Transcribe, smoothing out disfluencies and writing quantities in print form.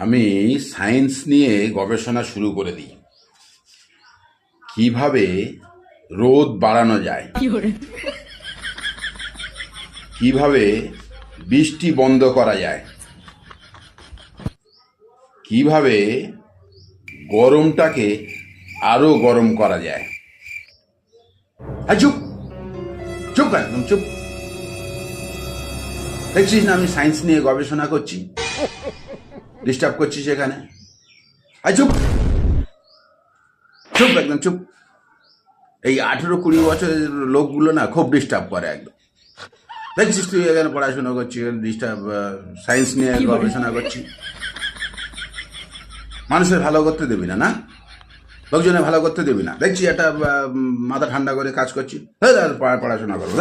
আমি সায়েন্স নিয়ে গবেষণা শুরু করে দিই। কিভাবে রোদ বাড়ানো যায়, কিভাবে বৃষ্টি বন্ধ করা যায়, কিভাবে গরমটাকে আরো গরম করা যায়। চুপ চুপ একদম চুপ। দেখছিস না আমি সায়েন্স নিয়ে গবেষণা করছি, ডিস্টার্ব করছিস এখানে। চুপ চুপ একদম চুপ। এই 18-20 বছরের লোকগুলো না খুব ডিস্টার্ব করে একদম। দেখছিস তুই এখানে পড়াশোনা করছি, ডিস্টার্ব, সায়েন্স নিয়ে গবেষণা করছি। মানুষের ভালো করতে দেবি না, না লোকজনের ভালো করতে দেবি না। দেখছি একটা মাথা ঠান্ডা করে কাজ করছি, পড়াশোনা করবো।